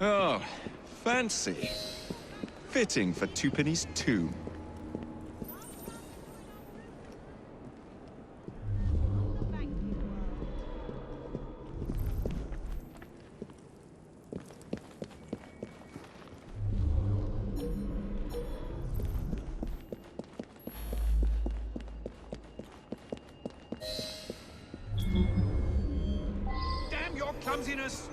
Oh, fancy. Fitting for Twopenny's tomb. Damn your clumsiness!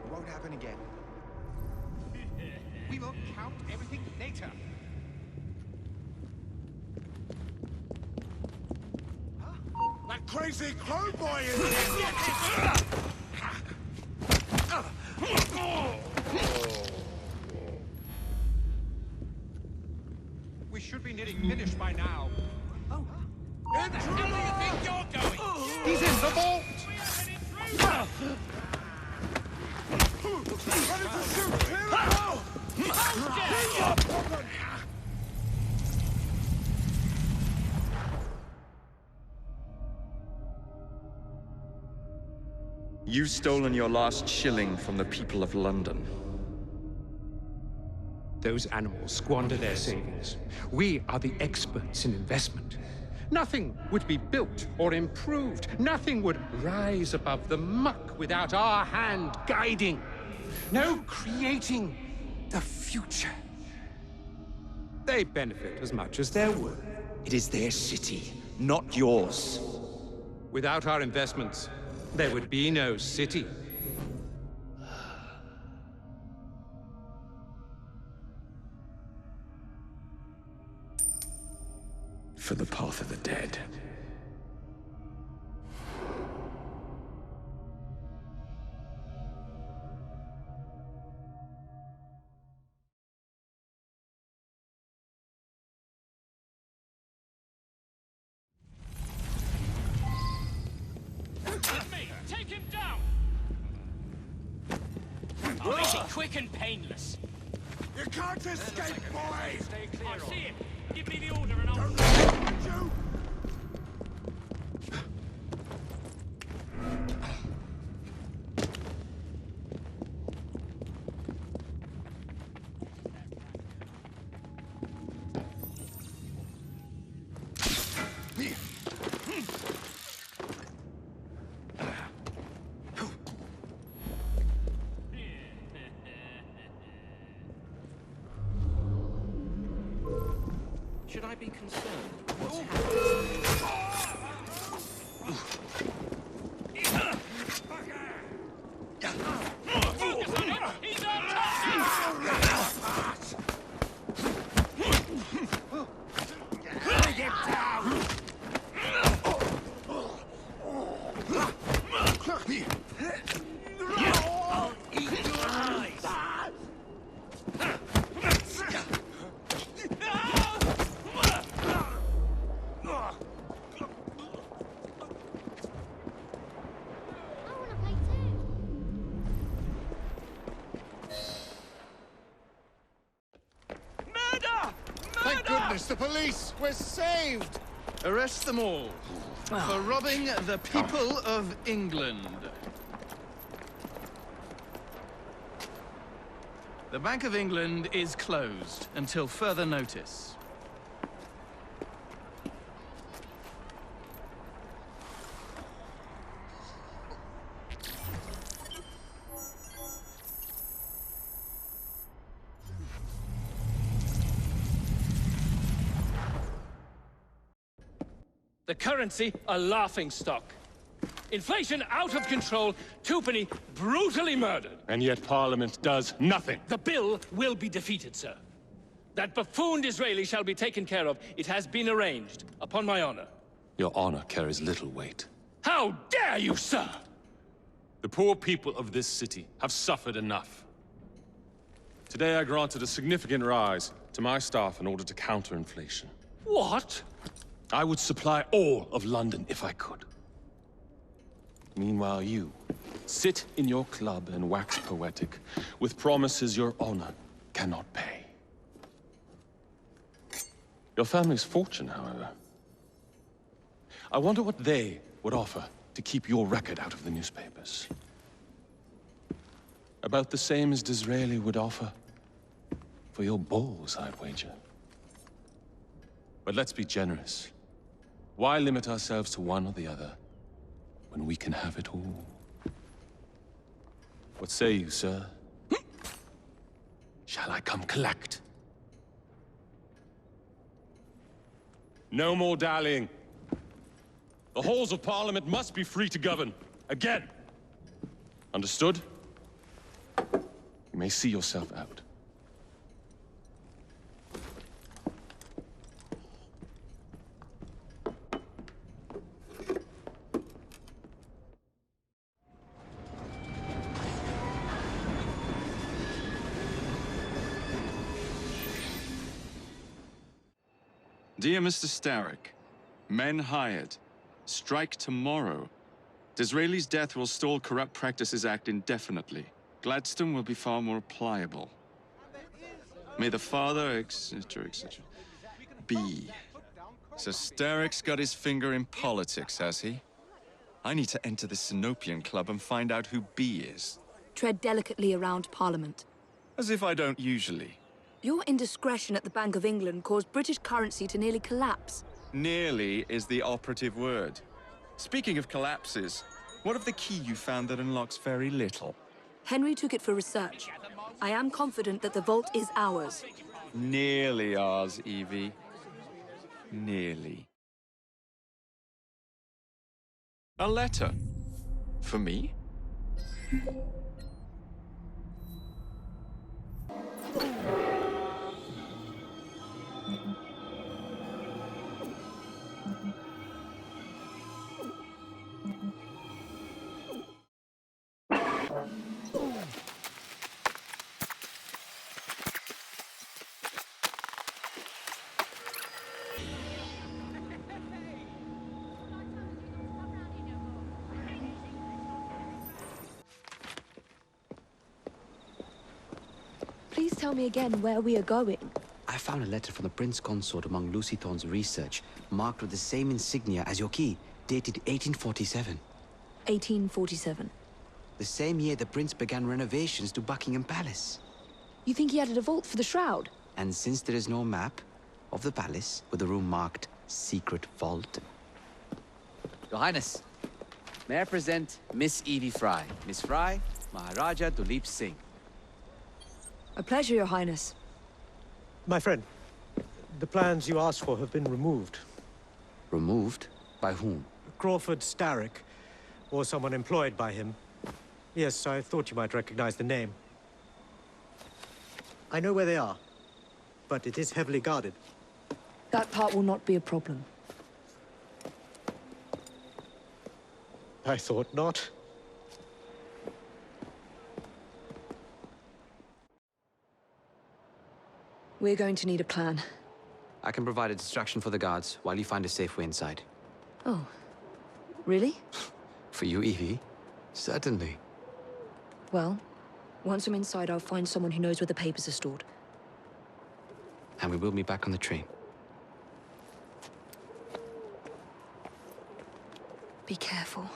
It won't happen again. We will count everything later. Huh? That crazy crow boy is here! We should be nearly finished by now. Oh. Where the hell do you think you're going? He's in the vault! Ready to shoot! Here we go! You've stolen your last shilling from the people of London. Those animals squander their savings. We are the experts in investment. Nothing would be built or improved. Nothing would rise above the muck without our hand guiding. No creating the future. They benefit as much as they're worth. It is their city, not yours. Without our investments, there would be no city. For the path of the dead. Take him down! I'll make it quick and painless. You can't escape, boy! Stay clear. I see him. Give me the order and I'll... Don't let you! Should I be concerned? What's happening? Focus on him! He's on I'll eat your eyes! Thank goodness, the police! We're saved! Arrest them all for robbing the people of England. The Bank of England is closed until further notice. The currency, a laughingstock. Inflation out of control, Twopenny brutally murdered. And yet Parliament does nothing. The bill will be defeated, sir. That buffoon Disraeli shall be taken care of. It has been arranged, upon my honor. Your honor carries little weight. How dare you, sir! The poor people of this city have suffered enough. Today I granted a significant rise to my staff in order to counter inflation. What? I would supply all of London if I could. Meanwhile, you sit in your club and wax poetic with promises your honor cannot pay. Your family's fortune, however. I wonder what they would offer to keep your record out of the newspapers. About the same as Disraeli would offer. For your balls, I'd wager. But let's be generous. Why limit ourselves to one or the other, when we can have it all? What say you, sir? Shall I come collect? No more dallying. The halls of Parliament must be free to govern. Again. Understood? You may see yourself out. Dear Mr. Starrick, men hired. Strike tomorrow. Disraeli's death will stall Corrupt Practices Act indefinitely. Gladstone will be far more pliable. May the father, etc., etc. be. So Starrick's got his finger in politics, has he? I need to enter the Sinopian Club and find out who B is. Tread delicately around Parliament. As if I don't usually. Your indiscretion at the Bank of England caused British currency to nearly collapse. Nearly is the operative word. Speaking of collapses, what of the key you found that unlocks very little? Henry took it for research. I am confident that the vault is ours. Nearly ours, Evie. Nearly. A letter. For me? Please tell me again where we are going. I found a letter from the Prince Consort among Lucy Thorne's research, marked with the same insignia as your key, dated 1847. 1847. The same year the Prince began renovations to Buckingham Palace. You think he added a vault for the shroud? And since there is no map of the palace with the room marked Secret Vault... Your Highness, may I present Miss Evie Fry. Miss Fry, Maharaja Duleep Singh. A pleasure, Your Highness. My friend, the plans you asked for have been removed. Removed? By whom? Crawford Starrick, or someone employed by him. Yes, I thought you might recognize the name. I know where they are, but it is heavily guarded. That part will not be a problem. I thought not. We're going to need a plan. I can provide a distraction for the guards while you find a safe way inside. Oh. Really? For you, Evie? Certainly. Well, once I'm inside, I'll find someone who knows where the papers are stored. And we will meet back on the train. Be careful.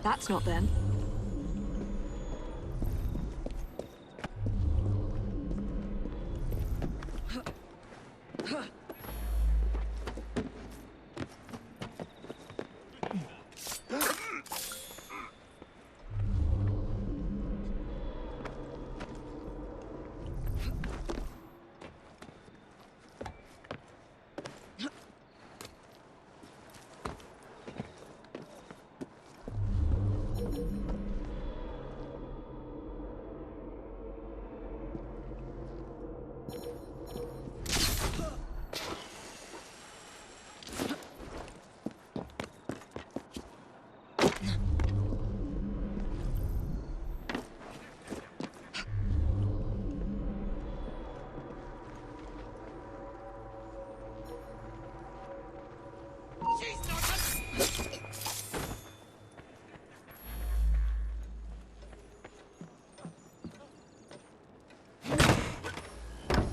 That's not them.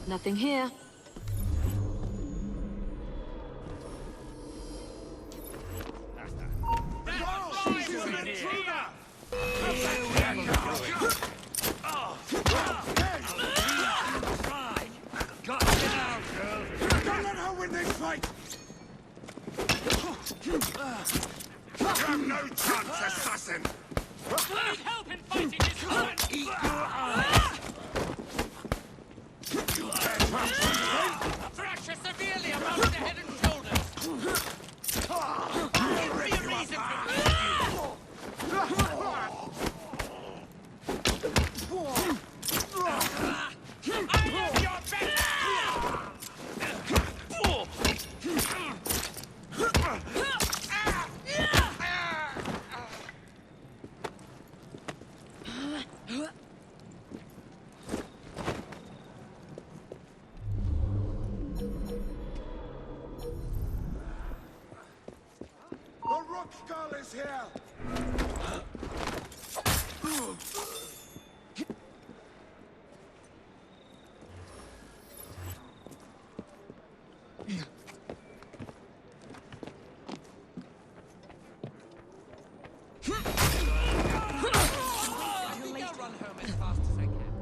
Nothing here. You have no chance, assassin! I need help in fighting this woman! You dare trust me? Thrash her severely around the head and shoulders! Give me a reason I am your better! The rock skull is here! I'll run home as fast as I can.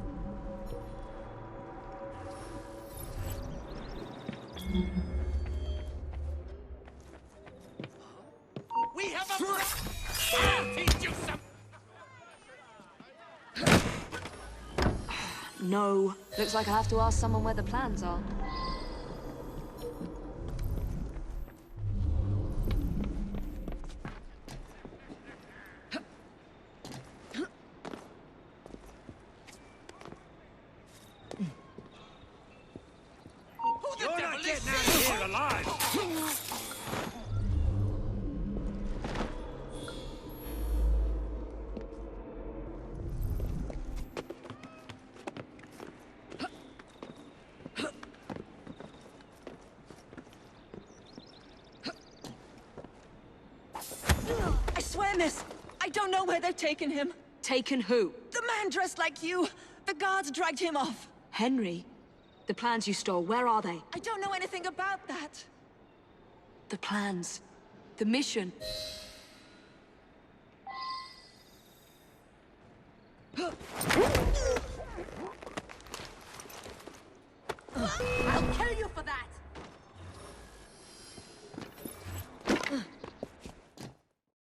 We have a... I'll teach you some... No. Looks like I have to ask someone where the plans are. You're not getting out of here alive! I swear, miss, I don't know where they've taken him. Taken who? The man dressed like you. The guards dragged him off. Henry? The plans you stole, where are they? I don't know anything about that. The plans. The mission.